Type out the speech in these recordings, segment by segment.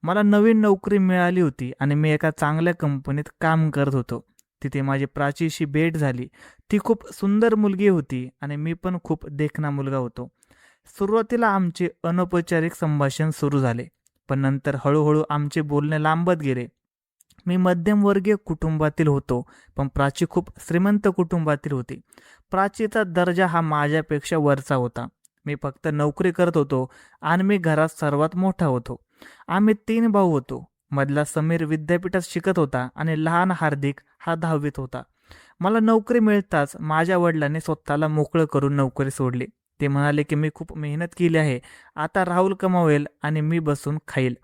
मला नवीन नोकरी मिळाली होती आणि मी एका चांगल्या कंपनीत काम करत होतो. तिथे माझी प्राचीशी भेट झाली. ती खूप सुंदर मुलगी होती आणि मी पण खूप देखणा मुलगा होतो. सुरुवातीला आमचे अनौपचारिक संभाषण सुरू झाले, पण नंतर हळूहळू आमचे बोलणे लांबत गेले. मी मध्यमवर्गीय कुटुंबातील होतो, पण प्राची खूप श्रीमंत कुटुंबातील होती. प्राचीचा दर्जा हा माझ्यापेक्षा वरचा होता. मी फक्त नोकरी करत होतो आणि मी घरात सर्वात मोठा होतो. आम्ही 3 भाऊ होतो. मधला समीर विद्यापीठात शिकत होता आणि लहान हार्दिक हा 10वीत होता. मला नोकरी मिळताच माझ्या वडिलांनी स्वतःला मोकळं करून नोकरी सोडली. ते म्हणाले की मी खूप मेहनत केली आहे. आता राहुल कमावेल आणि मी बसून खाईल.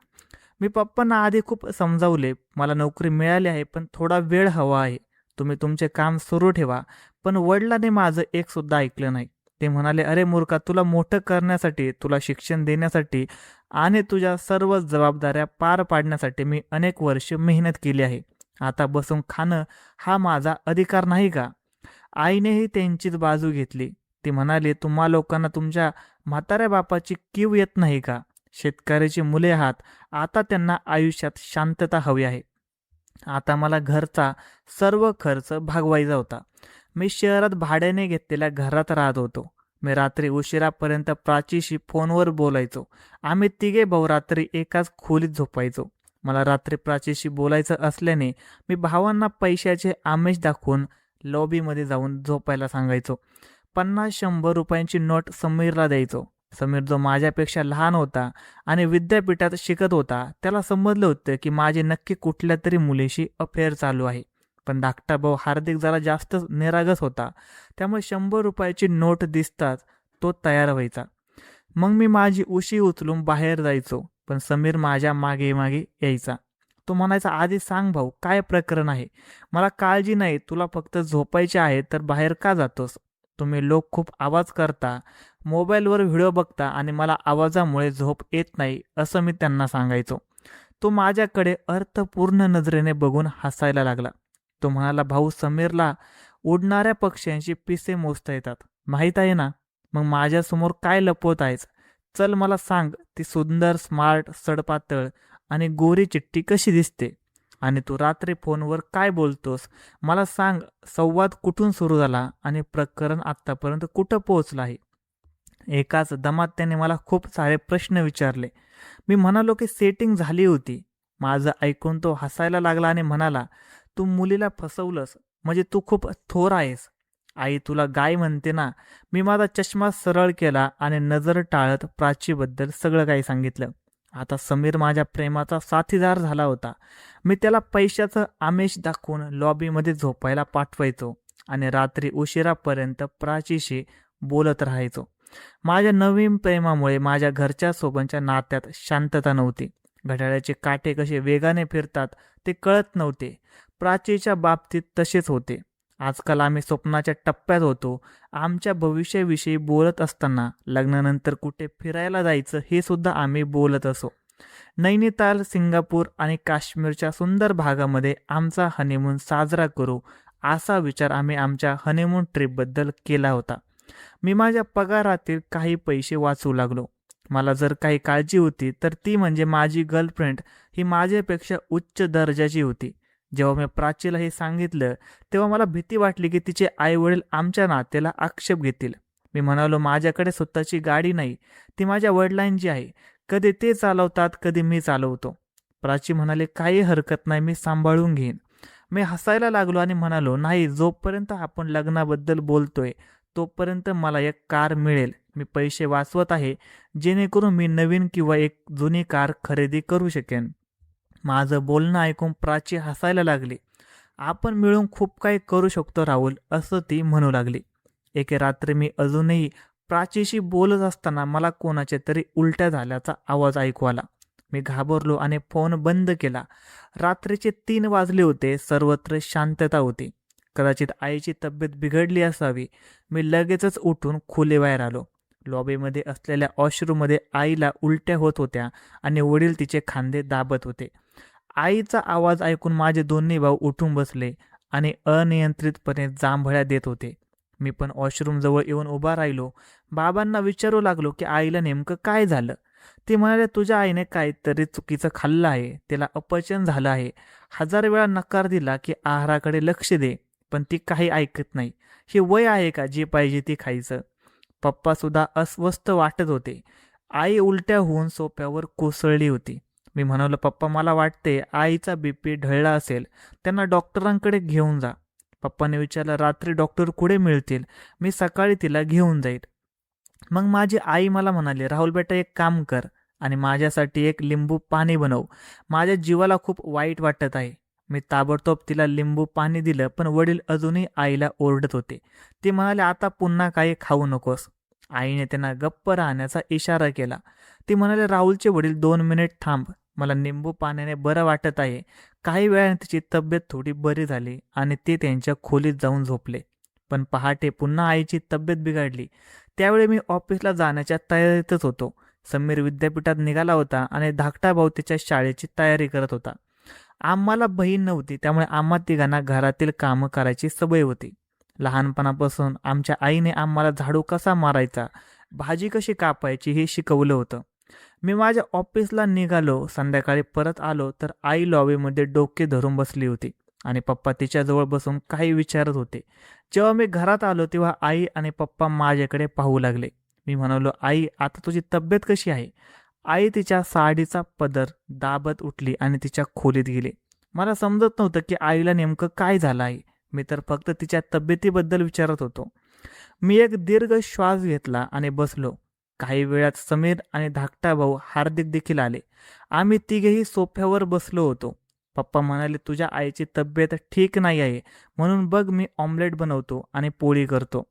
मी पप्पांना आधी खूप समजावले, मला नोकरी मिळाली आहे पण थोडा वेळ हवा आहे. तुम्ही तुमचे काम सुरू ठेवा. पण वडिलांनी माझं एक सुद्धा ऐकलं नाही. ते म्हणाले, अरे मूर्खा, तुला मोठं करण्यासाठी, तुला शिक्षण देण्यासाठी आणि तुझ्या सर्व जबाबदाऱ्या पार पाडण्यासाठी मी अनेक वर्ष मेहनत केली आहे. आता बसून खाणं हा माझा अधिकार नाही का? आईनेही त्यांचीच बाजू घेतली. ती म्हणाली, तुम्हा लोकांना तुमच्या म्हाताऱ्या बापाची कीव येत नाही का? शेतकऱ्याची मुले आहात. आता त्यांना आयुष्यात शांतता हवी आहे. आता मला घरचा सर्व खर्च भागवायचा होता. मी शहरात भाड्याने घेतलेल्या घरात राहत होतो. मी रात्री उशिरापर्यंत प्राचीशी फोनवर बोलायचो. आम्ही तिघे भाऊ रात्री एकाच खोलीत झोपायचो. मला रात्री प्राचीशी बोलायचं असल्याने मी भावांना पैशाचे आमिष दाखवून लॉबीमध्ये जाऊन झोपायला सांगायचो. 50-100 रुपयांची नोट समीरला द्यायचो. समीर जो माझ्यापेक्षा लहान होता आणि विद्यापीठात शिकत होता, त्याला समजलं होतं की माझे नक्की कुठल्या तरी मुलीशी अफेअर चालू आहे. पण धाकटा भाऊ हार्दिक जरा जास्तच निरागस होता, त्यामुळे 100 रुपयाची नोट दिसताच तो तयार व्हायचा. मग मी माझी उशी उचलून बाहेर जायचो, पण समीर माझ्या मागे मागे यायचा. तो म्हणायचा, आधी सांग भाऊ, काय प्रकरण आहे? मला काळजी नाही, तुला फक्त झोपायचे आहे तर बाहेर का जातोस? तुम्ही लोक खूप आवाज करता, मोबाईलवर व्हिडिओ बघता आणि मला आवाजामुळे झोप येत नाही, असं मी त्यांना सांगायचो. तो माझ्याकडे अर्थपूर्ण नजरेने बघून हसायला लागला. तो म्हणाला, भाऊ, समीरला उडणाऱ्या पक्ष्यांची पिसे मोजता येतात, माहीत आहे ना? मग माझ्यासमोर काय लपवत आहेस? चल मला सांग, ती सुंदर, स्मार्ट, सडपातळ आणि गोरी चिट्टी कशी दिसते? आणि तू रात्री फोनवर काय बोलतोस? मला सांग, संवाद कुठून सुरू झाला आणि प्रकरण आत्तापर्यंत कुठं पोहोचलं आहे? एकाच दमात त्याने मला खूप सारे प्रश्न विचारले. मी म्हणालो की सेटिंग झाली होती. माझं ऐकून तो हसायला लागला आणि म्हणाला, तू मुलीला फसवलंस म्हणजे तू खूप थोर आहेस. आई तुला गाय म्हणते ना? मी माझा चष्मा सरळ केला आणि नजर टाळत प्राचीबद्दल सगळं काही सांगितलं. आता समीर माझ्या प्रेमाचा साथीदार झाला होता. मी त्याला पैशाचं आमिष दाखवून लॉबीमध्ये झोपायला पाठवायचो आणि रात्री उशिरापर्यंत प्राचीशी बोलत राहायचो. माझ्या नवीन प्रेमामुळे माझ्या घरच्या सोबतच्या नात्यात शांतता नव्हती. घड्याळाचे काटे कसे वेगाने फिरतात ते कळत नव्हते. प्राचीच्या बाबतीत तसेच होते. आजकाल आम्ही स्वप्नाच्या टप्प्यात होतो. आमच्या भविष्याविषयी बोलत असताना लग्नानंतर कुठे फिरायला जायचं हे सुद्धा आम्ही बोलत असो. नैनिताल, सिंगापूर आणि काश्मीरच्या सुंदर भागामध्ये आमचा हनीमून साजरा करू, असा विचार आम्ही आमच्या हनीमून ट्रिपबद्दल केला होता. मी माझ्या पगारातील काही पैसे वाचवू लागलो. मला जर काही काळजी होती तर ती म्हणजे माझी गर्लफ्रेंड ही माझ्यापेक्षा उच्च दर्जाची होती. जेव्हा मी प्राचीला हे सांगितलं तेव्हा मला भीती वाटली की तिचे आईवडील आमच्या नात्याला आक्षेप घेतील. मी म्हणालो, माझ्याकडे स्वतःची गाडी नाही, ती माझ्या वडिलांची आहे. कधी ते चालवतात, कधी मी चालवतो. प्राची म्हणाले, काही हरकत नाही, मी सांभाळून घेईन. मी हसायला लागलो आणि म्हणालो, नाही, जोपर्यंत आपण लग्नाबद्दल बोलतोय तोपर्यंत मला एक कार मिळेल. मी पैसे वाचवत आहे जेणेकरून मी नवीन किंवा एक जुनी कार खरेदी करू शकेन. माझं बोलणं ऐकून प्राची हसायला लागली. आपण मिळून खूप काही करू शकतो राहुल, असं ती म्हणू लागली. एके रात्री मी अजूनही प्राचीशी बोलत असताना मला कोणाच्या तरी उलट्या झाल्याचा आवाज ऐकू आला. मी घाबरलो आणि फोन बंद केला. रात्रीचे 3 वाजले होते. सर्वत्र शांतता होती. कदाचित आईची तब्येत बिघडली असावी. मी लगेचच उठून खोलीबाहेर आलो. लॉबीमध्ये असलेल्या वॉशरूममध्ये आईला उलट्या होत होत्या आणि वडील तिचे खांदे दाबत होते. आईचा आवाज ऐकून माझे दोन्ही भाऊ उठून बसले आणि अनियंत्रितपणे जांभळ्या देत होते. मी पण वॉशरूम जवळ येऊन उभा राहिलो. बाबांना विचारू लागलो की आईला नेमकं काय झालं. ती म्हणाले, तुझ्या आईने काहीतरी चुकीचं खाल्लं आहे, तिला अपचन झालं आहे. 1000 वेळा नकार दिला की आहाराकडे लक्ष दे, पण ती काही ऐकत नाही. हे वय आहे का जी पाहिजे ती खायचं? पप्पा सुद्धा अस्वस्थ वाटत होते. आई उलट्या होऊन सोफ्यावर कोसळली होती. मी म्हणालो, पप्पा मला वाटते आईचा बीपी ढळला असेल, त्यांना डॉक्टरांकडे घेऊन जा. पप्पाने विचारलं, रात्री डॉक्टर कुठे मिळतील? मी सकाळी तिला घेऊन जाईल. मग माझी आई मला म्हणाली, राहुल बेटा एक काम कर आणि माझ्यासाठी एक लिंबू पाणी बनव. माझ्या जीवाला खूप वाईट वाटत आहे. मी ताबडतोब तिला लिंबू पाणी दिलं, पण वडील अजूनही आईला ओरडत होते. ते म्हणाले, आता पुन्हा काही खाऊ नकोस. आईने त्यांना गप्प राहण्याचा इशारा केला. ती म्हणाले, राहुलचे वडील 2 मिनिट थांब, मला लिंबू पाण्याने बरं वाटत आहे. काही वेळाने तिची तब्येत थोडी बरी झाली आणि ते त्यांच्या खोलीत जाऊन झोपले. पण पहाटे पुन्हा आईची तब्येत बिघडली. त्यावेळी मी ऑफिसला जाण्याच्या तयारीतच होतो. समीर विद्यापीठात निघाला होता आणि धाकटा भाऊ त्याच्या शाळेची तयारी करत होता. आम्हाला बहीण नव्हती, त्यामुळे आम्हा तिघांना घरातील कामं करायची सवय होती. लहानपणापासून आमच्या आईने आम्हाला झाडू कसा मारायचा, भाजी कशी कापायची हे शिकवलं होतं. मी माझ्या ऑफिसला निघालो. संध्याकाळी परत आलो तर आई लॉबीमध्ये डोके धरून बसली होती आणि पप्पा तिच्याजवळ बसून काही विचारत होते. जेव्हा मी घरात आलो तेव्हा आई आणि पप्पा माझ्याकडे पाहू लागले. मी म्हणालो, आई आता तुझी तब्येत कशी आहे? आई तिच्या साडीचा पदर दाबत उठली आणि तिच्या खोलीत गेली. मला समजत नव्हतं की आईला नेमकं काय झालं आहे. मी तर फक्त तिच्या तब्येतीबद्दल विचारत होतो. मी एक दीर्घ श्वास घेतला आणि बसलो. काही वेळात समीर आणि धाकटा भाऊ हार्दिक देखील आले. आम्ही तिघेही सोफ्यावर बसलो होतो. पप्पा म्हणाले, तुझ्या आईची तब्येत ठीक नाही आहे, म्हणून बघ मी ऑमलेट बनवतो आणि पोळी करतो.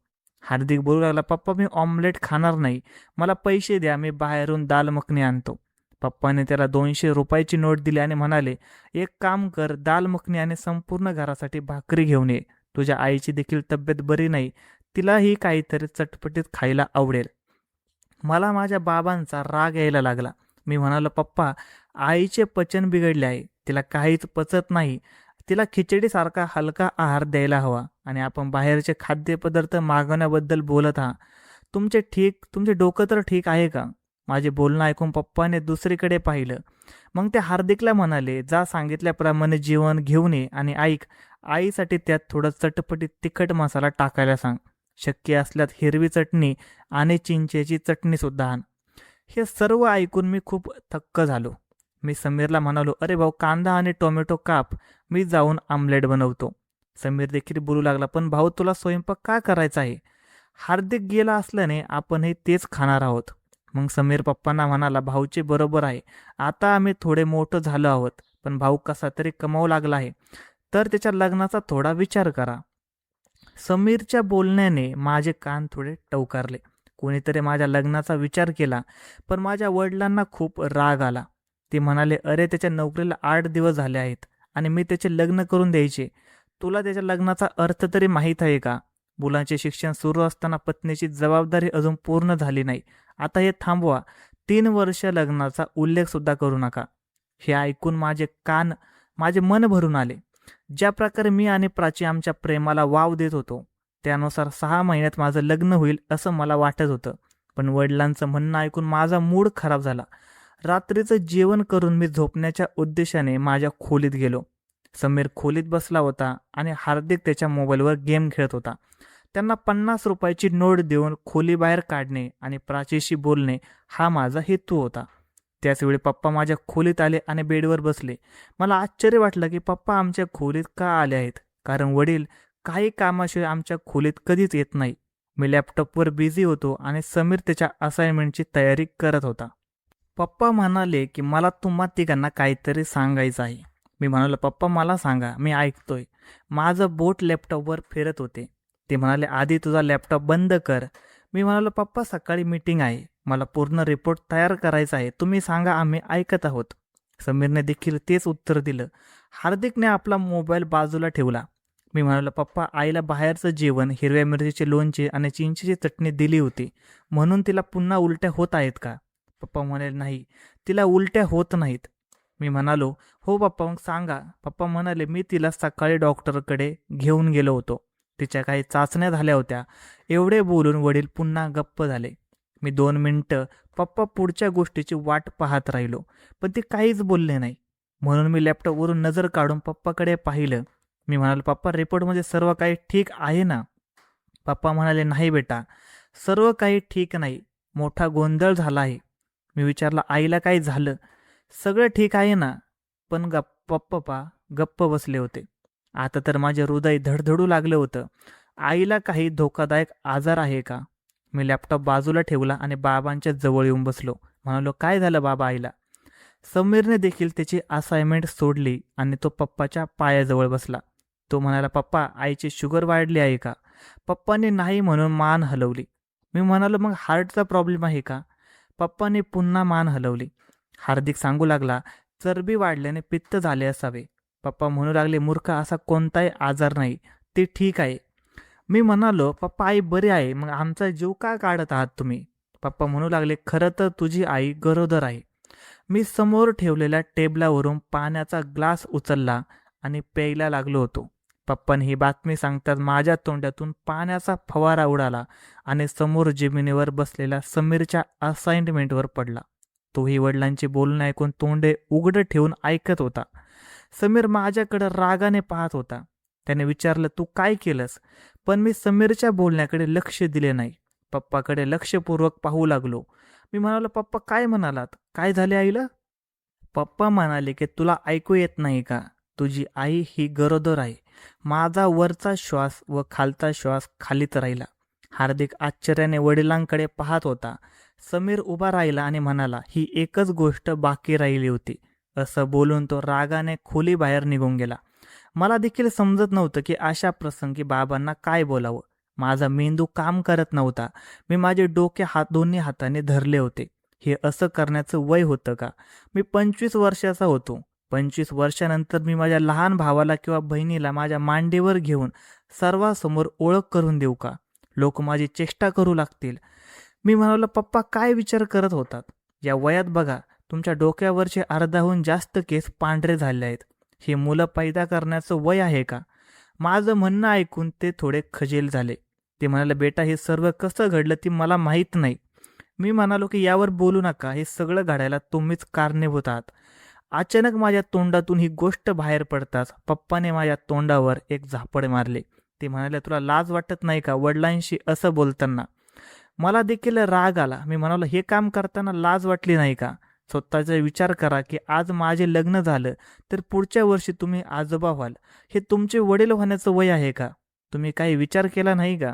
हार्दिक बोलू लागला, पप्पा मी ऑमलेट खाणार नाही, मला पैसे द्या, मी बाहेरून दाल मखनी आणतो. पप्पाने त्याला 200 रुपयाची नोट दिली आणि म्हणाले, एक काम कर, दाल मखनी आणि संपूर्ण घरासाठी भाकरी घेऊन ये. तुझ्या आईची देखील तब्येत बरी नाही, तिलाही काहीतरी चटपटीत खायला आवडेल. मला माझ्या बाबांचा राग यायला लागला. मी म्हणालो, पप्पा आईचे पचन बिघडले आहे, तिला काहीच पचत नाही, तिला खिचडीसारखा हलका आहार द्यायला हवा आणि आपण बाहेरचे खाद्यपदार्थ मागवण्याबद्दल बोलत आहात. तुमचे डोकं तर ठीक आहे का? माझे बोलणं ऐकून पप्पाने दुसरीकडे पाहिलं. मग ते हार्दिकला म्हणाले, जा सांगितल्याप्रमाणे जेवण घेऊन ये आणि ऐक, आईसाठी त्यात थोडं चटपटीत तिखट मसाला टाकायला सांग. शक्य असल्यास हिरवी चटणी आणि चिंचेची चटणी सुद्धा आण. हे सर्व ऐकून मी खूप थक्क झालो. मी समीरला म्हणालो, अरे भाऊ कांदा आणि टोमॅटो काप, मी जाऊन आमलेट बनवतो. समीर देखील बोलू लागला, पण भाऊ तुला स्वयंपाक का करायचा आहे? हार्दिक गेला असल्याने आपणही तेच खाणार आहोत. मग समीर पप्पांना म्हणाला, भाऊचे बरोबर आहे, आता आम्ही थोडे मोठं झालो आहोत, पण भाऊ कसा तरी कमावू लागला आहे, तर त्याच्या लग्नाचा थोडा विचार करा. समीरच्या बोलण्याने माझे कान थोडे टवकारले. कोणीतरी माझ्या लग्नाचा विचार केला, पण माझ्या वडिलांना खूप राग आला. ते म्हणाले, अरे त्याच्या नोकरीला 8 दिवस झाले आहेत आणि मी त्याचे लग्न करून द्यायचे. तुला त्याच्या लग्नाचा अर्थ तरी माहीत आहे का? मुलांचे शिक्षण सुरू असताना पत्नीची जबाबदारी अजून पूर्ण झाली नाही. आता हे थांबवा. 3 वर्ष लग्नाचा उल्लेख सुद्धा करू नका. हे ऐकून माझे मन भरून आले. ज्या प्रकारे मी आणि प्राची आमच्या प्रेमाला वाव देत होतो, त्यानुसार 6 महिन्यात माझं लग्न होईल असं मला वाटत होतं. पण वडिलांचं म्हणणं ऐकून माझा मूड खराब झाला. रात्रीचं जेवण करून मी झोपण्याच्या उद्देशाने माझ्या खोलीत गेलो. समीर खोलीत बसला होता आणि हार्दिक त्याच्या मोबाईलवर गेम खेळत होता. त्यांना 50 रुपयाची नोट देऊन खोलीबाहेर काढणे आणि प्राचीशी बोलणे हा माझा हेतू होता. त्याचवेळी पप्पा माझ्या खोलीत आले आणि बेडवर बसले. मला आश्चर्य वाटलं की पप्पा आमच्या खोलीत का आले आहेत, कारण वडील काही कामाशिवाय आमच्या खोलीत कधीच येत नाही. मी लॅपटॉपवर बिझी होतो आणि समीर त्याच्या असाइनमेंटची तयारी करत होता. पप्पा म्हणाले की मला तुम्हा तिघांना काहीतरी सांगायचं आहे. मी म्हणालो, पप्पा मला सांगा, मी ऐकतोय. माझं बोट लॅपटॉपवर फिरत होते. ते म्हणाले, आधी तुझा लॅपटॉप बंद कर. मी म्हणालो, पप्पा सकाळी मीटिंग आहे, मला पूर्ण रिपोर्ट तयार करायचा आहे, तुम्ही सांगा, आम्ही ऐकत आहोत. समीरने देखील तेच उत्तर दिलं. हार्दिकने आपला मोबाईल बाजूला ठेवला. मी म्हणालो, पप्पा आईला बाहेरचं जेवण, हिरव्या मिरचीचे लोणचे आणि चिंचेची चटणी दिली होती, म्हणून तिला पुन्हा उलट्या होत आहेत का? पप्पा म्हणाले, नाही, तिला उलट्या होत नाहीत. मी म्हणालो, हो पप्पा मग सांगा. पप्पा म्हणाले, मी तिला सकाळी डॉक्टरकडे घेऊन गेलो होतो, तिच्या काही चाचण्या झाल्या होत्या. एवढे बोलून वडील पुन्हा गप्प झाले. मी 2 मिनिटं पप्पा पुढच्या गोष्टीची वाट पाहत राहिलो, पण ते काहीच बोलले नाही. म्हणून मी लॅपटॉपवरून नजर काढून पप्पाकडे पाहिलं. मी म्हणालो, पप्पा रिपोर्टमध्ये सर्व काही ठीक आहे ना? पप्पा म्हणाले, नाही बेटा, सर्व काही ठीक नाही, मोठा गोंधळ झाला आहे. मी विचारलं, आईला काय झालं? सगळं ठीक आहे ना? पण पप्पा गप्प बसले होते. आता तर माझे हृदय धडधडू लागलं होतं. आईला काही धोकादायक आजार आहे का? मी लॅपटॉप बाजूला ठेवला आणि बाबांच्या जवळ येऊन बसलो. म्हणालो, काय झालं बाबा आईला? समीरने देखील त्याची असाइनमेंट सोडली आणि तो पप्पाच्या पायाजवळ बसला. तो म्हणाला, पप्पा आईची शुगर वाढली आहे का? पप्पाने नाही म्हणून मान हलवली. मी म्हणालो, मग हार्टचा प्रॉब्लेम आहे का? पप्पाने पुन्हा मान हलवली. हार्दिक सांगू लागला, चरबी वाढल्याने पित्त झाले असावे. पप्पा म्हणू लागले, मूर्ख, असा कोणताही आजार नाही, ते ठीक आहे. मी म्हणालो, पप्पा आई बरी आहे, मग आमचा जीव का काढत आहात तुम्ही? पप्पा म्हणू लागले, खरं तर तुझी आई गरोदर आहे. मी समोर ठेवलेल्या टेबलावरून पाण्याचा ग्लास उचलला आणि प्यायला लागलो होतो. पप्पाने ही बातमी सांगताच माझ्या तोंडातून पाण्याचा फवारा उडाला आणि समोर जमिनीवर बसलेल्या समीरच्या असाइनमेंटवर पडला. तोही वडिलांचे बोलणे ऐकून तोंडे उघडं ठेवून ऐकत होता. समीर माझ्याकडे रागाने पाहत होता. त्याने विचारलं, तू काय केलंस? पण मी समीरच्या बोलण्याकडे लक्ष दिले नाही. पप्पाकडे लक्षपूर्वक पाहू लागलो. मी म्हणालो, पप्पा काय म्हणालात? काय झाले आईला? पप्पा म्हणाले की तुला ऐकू येत नाही का? तुझी आई ही गरोदर आहे. माझा वरचा श्वास व खालचा श्वास खालीच राहिला. हार्दिक आश्चर्याने वडिलांकडे पाहत होता. समीर उभा राहिला आणि म्हणाला, ही एकच गोष्ट बाकी राहिली होती. असं बोलून तो रागाने खोलीबाहेर निघून गेला. मला देखील समजत नव्हतं की अशा प्रसंगी बाबांना काय बोलावं. माझा मेंदू काम करत नव्हता. मी माझे डोके दोन्ही हाताने धरले होते. हे असं करण्याचं वय होतं का? मी 25 वर्षाचा होतो. 25 वर्षानंतर मी माझ्या लहान भावाला किंवा बहिणीला माझ्या मांडीवर घेऊन सर्वांसमोर ओळख करून देऊ का? लोक माझी चेष्टा करू लागतील. मी म्हणालो, पप्पा काय विचार करत होतात? या वयात बघा, तुमच्या डोक्यावरचे अर्ध्याहून जास्त केस पांढरे झाले आहेत. हे मुलं पैदा करण्याचं वय आहे का? माझं म्हणणं ऐकून ते थोडे खजेल झाले. ते म्हणाले, बेटा हे सर्व कसं घडलं ते मला माहीत नाही. मी म्हणालो की यावर बोलू नका, हे सगळं घडायला तुम्हीच कारणीभूत आहात. अचानक माझ्या तोंडातून ही गोष्ट बाहेर पडताच पप्पाने माझ्या तोंडावर एक झापड मारले. ते म्हणाले, तुला लाज वाटत नाही का वडिलांशी असं बोलताना? मला देखील राग आला. मी म्हणालो, हे काम करताना लाज वाटली नाही का? स्वतःचा विचार करा की आज माझे लग्न झालं तर पुढच्या वर्षी तुम्ही आजोबा व्हाल. हे तुमचे वडील होण्याचं वय आहे का? तुम्ही काही विचार केला नाही का?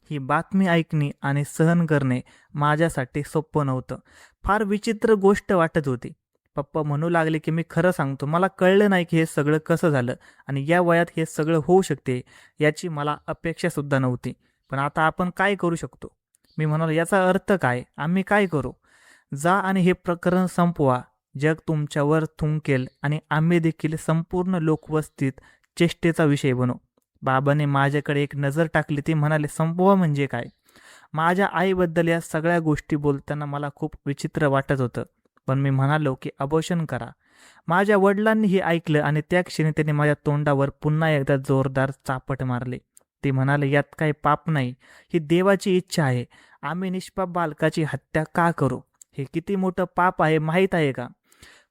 ही बातमी ऐकणे आणि सहन करणे माझ्यासाठी सोपं नव्हतं. फार विचित्र गोष्ट वाटत होती. पप्पा म्हणू लागले की मी खरं सांगतो, मला कळलं नाही की हे सगळं कसं झालं आणि या वयात हे सगळं होऊ शकते याची मला अपेक्षासुद्धा नव्हती. पण आता आपण काय करू शकतो? मी म्हणालो, याचा अर्थ काय? आम्ही काय करू? जा आणि हे प्रकरण संपवा. जग तुमच्यावर थुंकेल आणि आम्ही देखील संपूर्ण लोकवस्तीत चेष्टेचा विषय बनू. बाबाने माझ्याकडे एक नजर टाकली. ते म्हणाले, संपवा म्हणजे काय? माझ्या आईबद्दल या सगळ्या गोष्टी बोलताना मला खूप विचित्र वाटत होतं. पण मी म्हणालो की अबॉर्शन करा. माझ्या वडिलांनी हे ऐकलं आणि त्या क्षणी त्यांनी माझ्या तोंडावर पुन्हा एकदा जोरदार चापट मारले. ते म्हणाले, यात काही पाप नाही, ही देवाची इच्छा आहे. आम्ही निष्पाप बालकाची हत्या का करू? हे किती मोठं पाप आहे माहीत आहे का?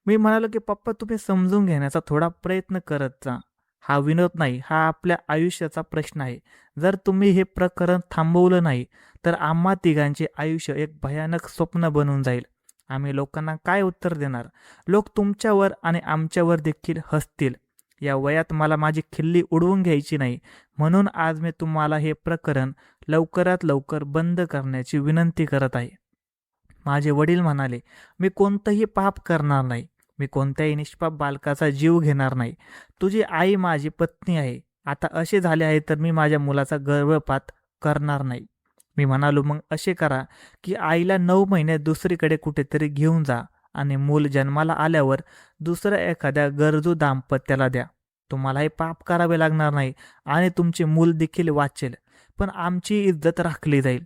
मी म्हणालो की पप्पा तुम्ही समजून घेण्याचा थोडा प्रयत्न करत जा. हा विनोद नाही, हा आपल्या आयुष्याचा प्रश्न आहे. जर तुम्ही हे प्रकरण थांबवलं नाही तर आम्हा तिघांचे आयुष्य एक भयानक स्वप्न बनून जाईल. आम्ही लोकांना काय उत्तर देणार? लोक तुमच्यावर आणि आमच्यावर देखील हसतील. या वयात मला माझी खिल्ली उडवून घ्यायची नाही. म्हणून आज मी तुम्हाला हे प्रकरण लवकरात लवकर बंद करण्याची विनंती करत आहे. माझे वडील म्हणाले, मी कोणतंही पाप करणार नाही. मी कोणत्याही निष्पाप बालकाचा जीव घेणार नाही. तुझी आई माझी पत्नी आहे. आता असे झाले आहे तर मी माझ्या मुलाचा गर्भपात करणार नाही. मी म्हणालो, मग असे करा की आईला 9 महिने दुसरीकडे कुठेतरी घेऊन जा आणि मूल जन्माला आल्यावर दुसऱ्या एखाद्या गरजू दाम्पत्याला द्या. तुम्हाला हे पाप करावे लागणार नाही आणि तुमचे मूल देखील वाचेल. पण आमची इज्जत राखली जाईल.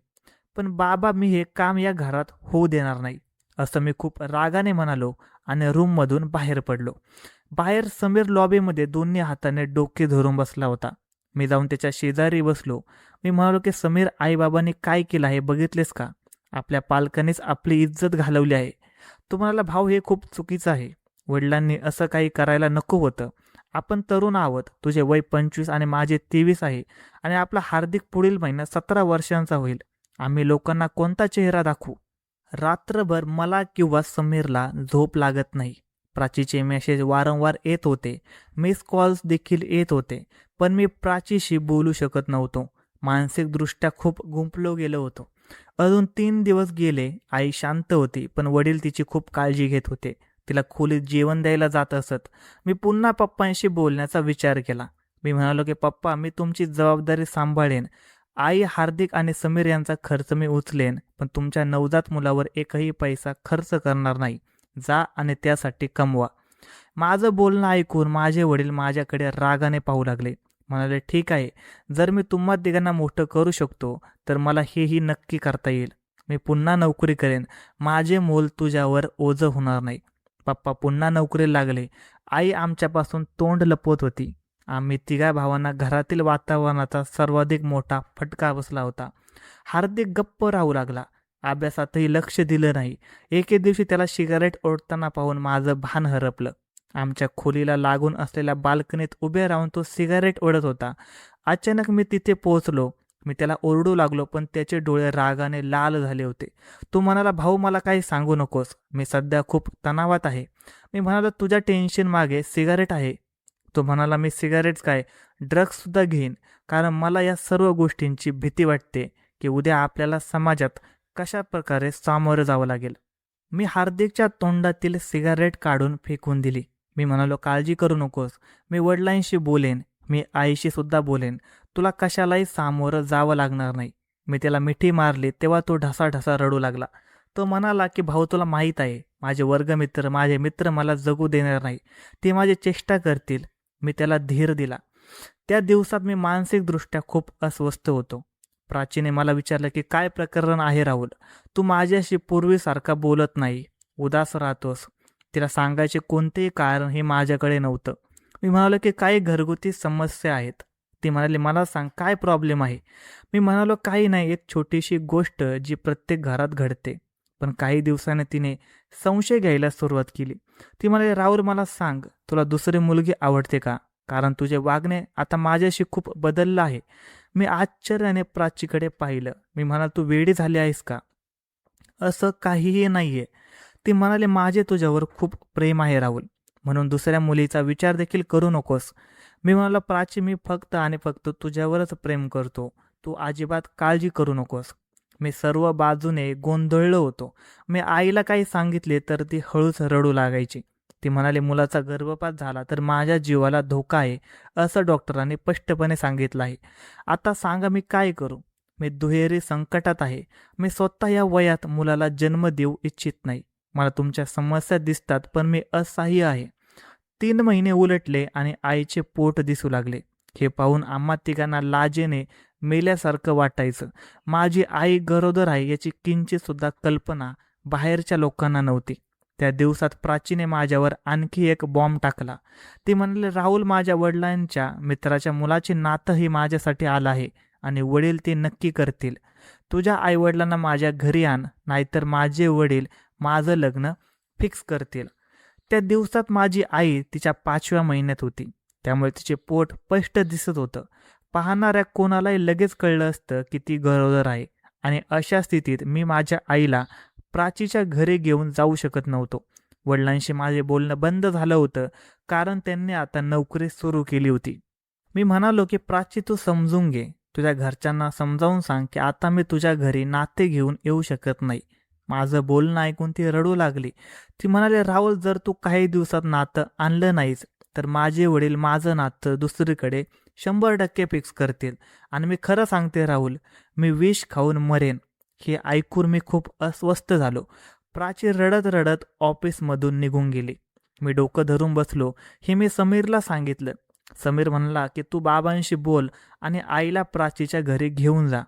पण बाबा मी हे काम या घरात होऊ देणार नाही, असं मी खूप रागाने म्हणालो आणि रूममधून बाहेर पडलो. बाहेर समीर लॉबीमध्ये दोन्ही हाताने डोके धरून बसला होता. मी जाऊन त्याच्या शेजारी बसलो. मी म्हणालो की समीर, आईबाबांनी काय केलं आहे बघितलेस का? आपल्या पालकांनीच आपली इज्जत घालवली आहे. तो म्हणाला, भाऊ हे खूप चुकीचं आहे. वडिलांनी असं काही करायला नको होतं. आपण तरुण आहोत. तुझे वय 25 आणि माझे 23 आहे आणि आपला हार्दिक पुढील महिन्यात 17 वर्षांचा होईल. आम्ही लोकांना कोणता चेहरा दाखवू? रात्रभर मला किंवा समीरला झोप लागत नाही. प्राचीचे मेसेज वारंवार येत होते. मिस कॉल्स देखील येत होते. पण मी प्राचीशी बोलू शकत नव्हतो. मानसिकदृष्ट्या खूप गुंफलो गेलो होतो. अजून 3 दिवस गेले. आई शांत होती, पण वडील तिची खूप काळजी घेत होते. तिला खोलीत जेवण द्यायला जात असत. मी पुन्हा पप्पांशी बोलण्याचा विचार केला. मी म्हणालो की पप्पा, मी तुमची जबाबदारी सांभाळेन. आई, हार्दिक आणि समीर यांचा खर्च मी उचलेन, पण तुमच्या नवजात मुलावर एकही पैसा खर्च करणार नाही. जा आणि त्यासाठी कमवा. माझं बोलणं ऐकून माझे वडील माझ्याकडे रागाने पाहू लागले. म्हणाले, ठीक आहे, जर मी तुम्हा तिघांना मोठं करू शकतो तर मला हेही नक्की करता येईल. मी पुन्हा नोकरी करेन. माझे मोल तुझ्यावर ओझं होणार नाही. पप्पा पुन्हा नोकरीला लागले. आई आमच्यापासून तोंड लपवत होती. आम्ही तिघा भावांना घरातील वातावरणाचा सर्वाधिक मोठा फटका बसला होता. हार्दिक गप्प राहू लागला. अभ्यासातही लक्ष दिलं नाही. एके दिवशी त्याला सिगारेट ओढताना पाहून माझं भान हरपलं. आमच्या खोलीला लागून असलेल्या बाल्कनीत उभे राहून तो सिगारेट ओढत होता. अचानक मी तिथे पोहोचलो. मी त्याला ओरडू लागलो, पण त्याचे डोळे रागाने लाल झाले होते. तो म्हणाला, भाऊ मला काही सांगू नकोस. मी सध्या खूप तणावात आहे. मी म्हणालो, तुझ्या टेन्शन मागे सिगारेट आहे. तो म्हणाला, मी सिगारेट्स काय, ड्रग्ससुद्धा घेईन, कारण मला या सर्व गोष्टींची भीती वाटते की उद्या आपल्याला समाजात कशा प्रकारे सामोरं जावं लागेल. मी हार्दिकच्या तोंडातील सिगारेट काढून फेकून दिली. मी म्हणालो, काळजी करू नकोस. मी वडिलांशी बोलेन. मी आईशी सुद्धा बोलेन. तुला कशालाही सामोरं जावं लागणार नाही. मी त्याला मिठी मारली तेव्हा तो ढसाढसा रडू लागला. तो म्हणाला की भाऊ, तुला माहीत आहे, माझे वर्गमित्र, माझे मित्र मला जगू देणार नाही. ते माझी चेष्टा करतील. मी त्याला धीर दिला. त्या दिवसात मी मानसिकदृष्ट्या खूप अस्वस्थ होतो. प्राचीने मला विचारलं की काय प्रकरण आहे राहुल? तू माझ्याशी पूर्वीसारखा बोलत नाही, उदास राहतोस. तिला सांगायचे कोणतेही कारण हे माझ्याकडे नव्हतं. मी म्हणालो की काही घरगुती समस्या आहेत. ती म्हणाली, मला सांग काय प्रॉब्लेम आहे? मी म्हणालो, काही नाही, एक छोटीशी गोष्ट जी प्रत्येक घरात घडते. पण काही दिवसाने तिने संशय घ्यायला सुरुवात केली. ती म्हणाली, राहुल मला सांग, तुला दुसरी मुलगी आवडते का? कारण तुझे वागणे आता माझ्याशी खूप बदललं आहे. मी आश्चर्याने प्राचीकडे पाहिलं. मी म्हणाल, तू वेडी झाली आहेस का? असं काहीही नाहीये. ती म्हणाली, माझे तुझ्यावर खूप प्रेम आहे राहुल, म्हणून दुसऱ्या मुलीचा विचार देखील करू नकोस. मी म्हणालो, प्राची, मी फक्त आणि फक्त तुझ्यावरच प्रेम करतो. तू अजिबात काळजी करू नकोस. मी सर्व बाजूने गोंधळलो होतो. मी आईला काही सांगितले तर ती हळूच रडू लागायची. ती म्हणाली, मुलाचा गर्भपात झाला तर माझ्या जीवाला धोका आहे, असं डॉक्टरांनी स्पष्टपणे सांगितलं आहे. आता सांगा मी काय करू? मी दुहेरी संकटात आहे. मी स्वतः या वयात मुलाला जन्म देऊ इच्छित नाही. मला तुमच्या समस्या दिसतात, पण मी असहाय्य आहे. 3 महिने उलटले आणि आईचे पोट दिसू लागले. हे पाहून आम्हा तिघांना लाजेने मेल्यासारखं वाटायचं. माझी आई गरोदर आहे याची किंचित सुद्धा कल्पना बाहेरच्या लोकांना नव्हती. त्या दिवसात प्राचीने माझ्यावर आणखी एक बॉम्ब टाकला. ती म्हणाले, राहुल, माझ्या वडिलांच्या मित्राच्या मुलाचे नातंही माझ्यासाठी आलं आहे आणि वडील ते नक्की करतील. तुझ्या आईवडिलांना माझ्या घरी आण, नाहीतर माझे वडील माझं लग्न फिक्स करतील. त्या दिवसात माझी आई तिच्या 5व्या महिन्यात होती, त्यामुळे तिचे पोट स्पष्ट दिसत होतं. पाहणाऱ्या कोणालाही लगेच कळलं असतं की ती गरोदर आहे. आणि अशा स्थितीत मी माझ्या आईला प्राचीच्या घरी घेऊन जाऊ शकत नव्हतो. वडिलांशी माझे बोलणं बंद झालं होतं, कारण त्यांनी आता नोकरी सुरू केली होती. मी म्हणालो की प्राची, तू समजून घे. तुझ्या घरच्यांना समजावून सांग की आता मी तुझ्या घरी नाते घेऊन येऊ शकत नाही. माझं बोलणं ऐकून ती रडू लागली. ती म्हणाली, राहुल, जर तू काही दिवसात नातं आणलं नाहीस तर माझे वडील माझं नातं दुसरीकडे 100% फिक्स करतील. आणि मी खरं सांगते राहुल, मी विष खाऊन मरेन. हे ऐकून मी खूप अस्वस्थ झालो. प्राची रडत रडत ऑफिसमधून निघून गेली. मी डोकं धरून बसलो. हे मी समीरला सांगितलं. समीर म्हणला की तू बाबांशी बोल आणि आईला प्राचीच्या घरी घेऊन जा.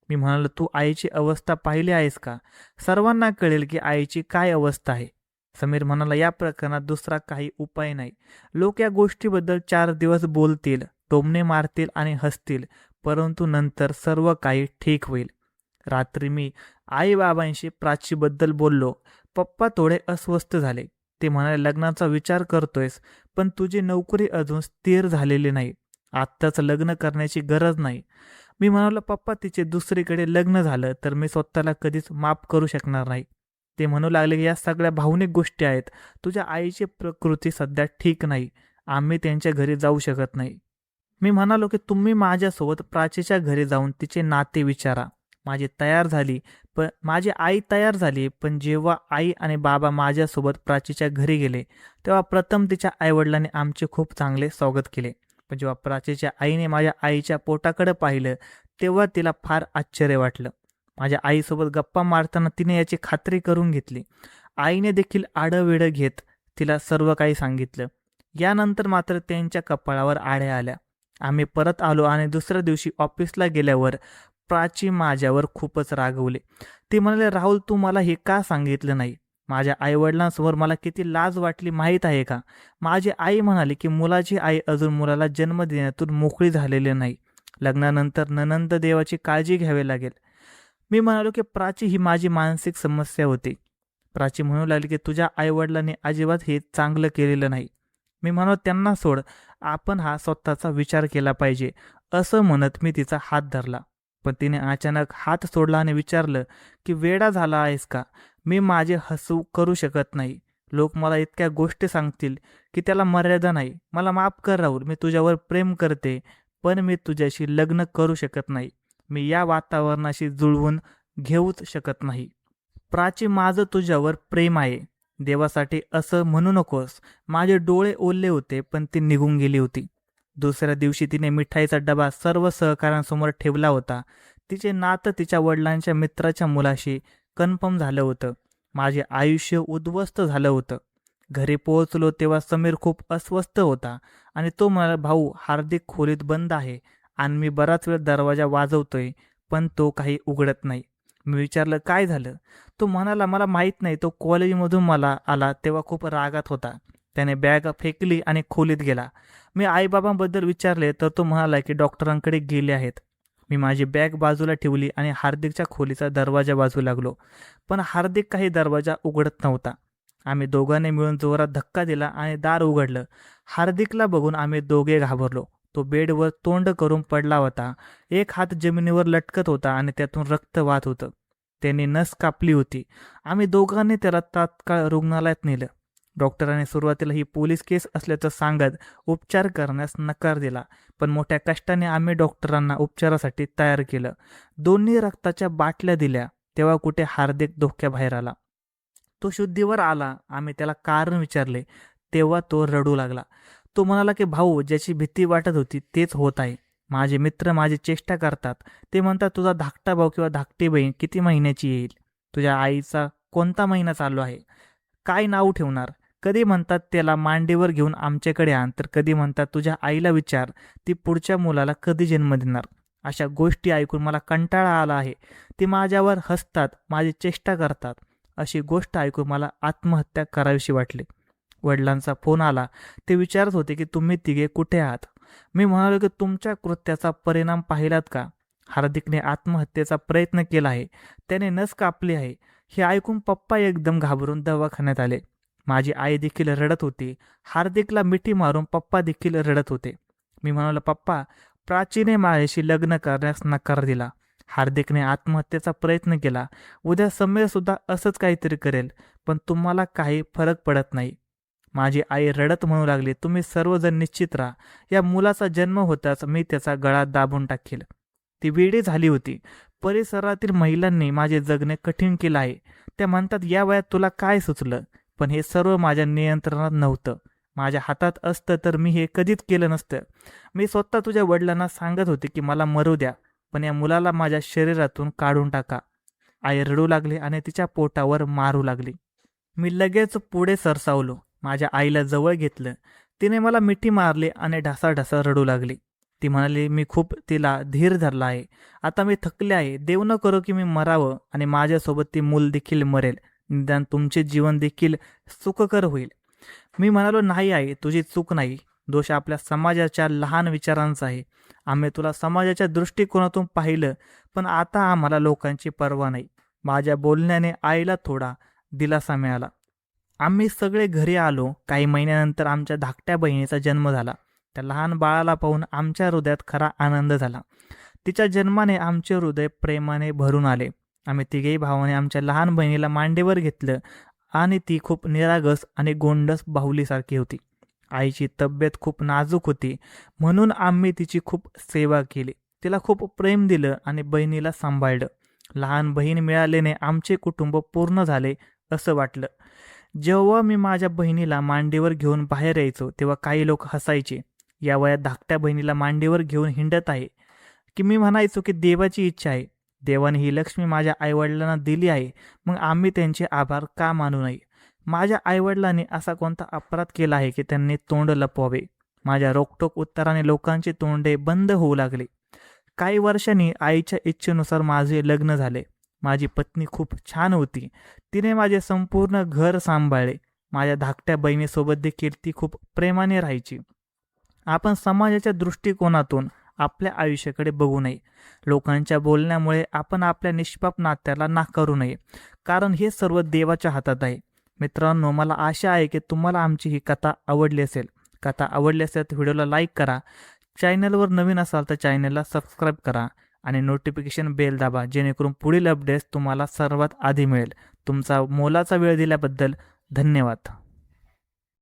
मी म्हणालो, तू आईची अवस्था पाहिली आहेस का? सर्वांना कळेल की आईची काय अवस्था आहे. समीर म्हणाला, या प्रकरणात दुसरा काही उपाय नाही. लोक या गोष्टीबद्दल 4 दिवस बोलतील, टोमणे मारतील आणि हसतील, परंतु नंतर सर्व काही ठीक होईल. रात्री मी आई-बाबांशी प्राचीबद्दल बोललो. पप्पा थोडे अस्वस्थ झाले. ते म्हणाले, लग्नाचा विचार करतोयस, पण तुझी नोकरी अजून स्थिर झालेली नाही. आत्ताच लग्न करण्याची गरज नाही. मी म्हणालो, पप्पा तिचे दुसरीकडे लग्न झालं तर मी स्वतःला कधीच माफ करू शकणार नाही. ते म्हणू लागले की या सगळ्या भावनिक गोष्टी आहेत. तुझ्या आईची प्रकृती सध्या ठीक नाही. आम्ही त्यांच्या घरी जाऊ शकत नाही. मी म्हणालो की तुम्ही माझ्यासोबत प्राचीच्या घरी जाऊन तिचे नाते विचारा. माझी आई तयार झाली, पण जेव्हा आई आणि बाबा माझ्यासोबत प्राचीच्या घरी गेले तेव्हा प्रथम तिच्या आईवडिलांनी आमचे खूप चांगले स्वागत केले. पण जेव्हा प्राचीच्या आईने माझ्या आईच्या पोटाकडे पाहिलं तेव्हा तिला फार आश्चर्य वाटलं. माझ्या आईसोबत गप्पा मारताना तिने याची खात्री करून घेतली. आईने देखील आडंवेडं घेत तिला सर्व काही सांगितलं. यानंतर मात्र त्यांच्या कपाळावर आळ्या आल्या. आम्ही परत आलो आणि दुसऱ्या दिवशी ऑफिसला गेल्यावर प्राची माझ्यावर खूपच रागवले. ती म्हणाले, राहुल, तू मला हे का सांगितलं नाही? माझ्या आईवडिलांसमोर मला किती लाज वाटली माहीत आहे का? माझी आई म्हणाली की मुलाची आई अजून मुलाला जन्म देण्यातून मोकळी झालेली नाही. लग्नानंतर ननंद देवाची काळजी घ्यावी लागेल. मी म्हणालो की प्राची ही माझी मानसिक समस्या होती. प्राची म्हणू लागली की तुझ्या आईवडिलांनी अजिबात हे चांगलं केलेलं नाही. मी म्हणालो, त्यांना सोड, आपण हा स्वतःचा विचार केला पाहिजे. असं म्हणत मी तिचा हात धरला. पण तिने अचानक हात सोडला आणि विचारलं की वेडा झाला आहेस का? मी माझे हसू करू शकत नाही. लोक मला इतक्या गोष्टी सांगतील की त्याला मर्यादा नाही. मला माफ कर राहुल, मी तुझ्यावर प्रेम करते, पण मी तुझ्याशी लग्न करू शकत नाही. मी या वातावरणाशी जुळवून घेऊच शकत नाही. प्राची, माझं तुझ्यावर प्रेम आहे. देवासाठी असं म्हणू नकोस. माझे डोळे ओले होते, पण ती निघून गेली होती. दुसऱ्या दिवशी तिने मिठाईचा डबा सर्व सहकाऱ्यांसमोर ठेवला होता. तिचे नातं तिच्या वडिलांच्या मित्राच्या मुलाशी कन्फर्म झालं होतं. माझे आयुष्य उद्ध्वस्त झालं होतं. घरी पोहोचलो तेव्हा समीर खूप अस्वस्थ होता आणि तो म्हणाला, भाऊ, हार्दिक खोलीत बंद आहे आणि मी बराच वेळ दरवाजा वाजवतोय, पण तो काही उघडत नाही. मी विचारलं, काय झालं? तो म्हणाला, मला माहीत नाही. तो कॉलेजमधून मला आला तेव्हा खूप रागात होता. त्याने बॅग फेकली आणि खोलीत गेला. मी आईबाबांबद्दल विचारले तर तो म्हणाला की डॉक्टरांकडे गेले आहेत. मी माझी बॅग बाजूला ठेवली आणि हार्दिकच्या खोलीचा दरवाजा वाजवू लागलो, पण हार्दिक काही दरवाजा उघडत नव्हता. आम्ही दोघांनी मिळून जोरात धक्का दिला आणि दार उघडलं. हार्दिकला बघून आम्ही दोघे घाबरलो. तो बेडवर तोंड करून पडला होता. एक हात जमिनीवर लटकत होता आणि त्यातून रक्त वाहत होतं. त्याने नस कापली होती. आम्ही दोघांनी त्याला तात्काळ रुग्णालयात नेलं. डॉक्टरांनी सुरुवातीला ही पोलीस केस असल्याचं सांगत उपचार करण्यास नकार दिला, पण मोठ्या कष्टाने आम्ही डॉक्टरांना उपचारासाठी तयार केलं. दोन्ही रक्ताच्या बाटल्या दिल्या तेव्हा कुठे हार्दिक धोक्याबाहेर आला. तो शुद्धीवर आला. आम्ही त्याला कारण विचारले तेव्हा तो रडू लागला. तो म्हणाला की भाऊ, ज्याची भीती वाटत होती तेच होत आहे. माझे मित्र माझी चेष्टा करतात. ते म्हणतात, तुझा धाकटा भाऊ किंवा धाकटी बहीण किती महिन्याची येईल? तुझ्या आईचा कोणता महिना चालू आहे? काय नाव ठेवणार? कधी म्हणतात त्याला मांडीवर घेऊन आमच्याकडे आण, तर कधी म्हणतात तुझ्या आईला विचार, ती पुढच्या मुलाला कधी जन्म देणार? अशा गोष्टी ऐकून मला कंटाळा आला आहे. ती माझ्यावर हसतात, माझी चेष्टा करतात. अशी गोष्ट ऐकून मला आत्महत्या करावीशी वाटली. वडिलांचा फोन आला. ते विचारत होते की तुम्ही तिघे कुठे आहात? मी म्हणालो की तुमच्या कृत्याचा परिणाम पाहिलात का? हार्दिकने आत्महत्येचा प्रयत्न केला आहे. त्याने नस कापली आहे. हे ऐकून पप्पा एकदम घाबरून दवाखान्यात आले. माझी आई देखील रडत होती. हार्दिकला मिठी मारून पप्पा देखील रडत होते. मी म्हणालो, पप्पा, प्राचीने माझ्याशी लग्न करण्यास नकार दिला. हार्दिकने आत्महत्येचा प्रयत्न केला. उद्या समीर सुद्धा असंच काहीतरी करेल, पण तुम्हाला काही फरक पडत नाही. माझी आई रडत म्हणू लागली, तुम्ही सर्वजण निश्चित राहा. या मुलाचा जन्म होताच मी त्याचा गळा दाबून टाकेल. ती वेडी झाली होती. परिसरातील महिलांनी माझे जगणे कठीण केलं आहे. त्या म्हणतात, या वयात तुला काय सुचलं? पण हे सर्व माझ्या नियंत्रणात नव्हतं. माझ्या हातात असतं तर मी हे कधीच केलं नसतं. मी स्वतः तुझ्या वडिलांना सांगत होते की मला मरू द्या, पण या मुलाला माझ्या शरीरातून काढून टाका. आई रडू लागली आणि तिच्या पोटावर मारू लागली. मी लगेच पुढे सरसावलो. माझ्या आईला जवळ घेतलं. तिने मला मिठी मारली आणि ढासाढासा रडू लागली. ती म्हणाली, मी खूप तिला धीर धरला आहे. आता मी थकले आहे. देव न करो की मी मरावं आणि माझ्यासोबत ती मूल देखील मरेल. निदान तुमचे जीवन देखील सुखकर होईल. मी म्हणालो, नाही आई, तुझी चूक नाही. दोष आपल्या समाजाच्या लहान विचारांचा आहे. आम्ही तुला समाजाच्या दृष्टिकोनातून पाहिलं, पण आता आम्हाला लोकांची पर्वा नाही. माझ्या बोलण्याने आईला थोडा दिलासा मिळाला. आम्ही सगळे घरी आलो. काही महिन्यानंतर आमच्या धाकट्या बहिणीचा जन्म झाला. त्या लहान बाळाला पाहून आमच्या हृदयात खरा आनंद झाला. तिच्या जन्माने आमचे हृदय प्रेमाने भरून आले. आम्ही तिघेही भावाने आमच्या लहान बहिणीला मांडीवर घेतलं आणि ती खूप निरागस आणि गोंडस बाहुलीसारखी होती. आईची तब्येत खूप नाजूक होती, म्हणून आम्ही तिची खूप सेवा केली. तिला खूप प्रेम दिलं आणि बहिणीला सांभाळलं. लहान बहीण मिळाल्याने आमचे कुटुंब पूर्ण झाले असं वाटलं. जेव्हा मी माझ्या बहिणीला मांडीवर घेऊन बाहेर यायचो तेव्हा काही लोक हसायचे. या वयात धाकट्या बहिणीला मांडीवर घेऊन हिंडत आहे की मी म्हणायचो की देवाची इच्छा आहे. देवाने ही लक्ष्मी माझ्या आईवडिलांना दिली आहे, मग आम्ही त्यांचे आभार का मानू नये? माझ्या आईवडिलांनी असा कोणता अपराध केला आहे की त्यांनी तोंड लपवावे? माझ्या रोखठोक उत्तराने लोकांची तोंडे बंद होऊ लागली. काही वर्षांनी आईच्या इच्छेनुसार माझे लग्न झाले. माझी पत्नी खूप छान होती. तिने माझे संपूर्ण घर सांभाळले. माझ्या धाकट्या बहिणीसोबत देखील ती खूप प्रेमाने राहायची. आपण समाजाच्या दृष्टिकोनातून आपल्या आयुष्याकडे बघू नये. लोकांच्या बोलण्यामुळे आपण आपल्या निष्पाप नात्याला नाकारू नये, कारण हे सर्व देवाच्या हातात आहे. मित्रांनो, मला आशा आहे की तुम्हाला आमची ही कथा आवडली असेल. कथा आवडली असेल तर व्हिडिओला लाईक करा. चॅनलवर नवीन असाल तर चॅनलला सबस्क्राईब करा आणि नोटिफिकेशन बेल दाबा, जेणेकरून पुढील अपडेट्स तुम्हाला सर्वात आधी मिळेल. तुमचा मोलाचा वेळ दिल्याबद्दल धन्यवाद.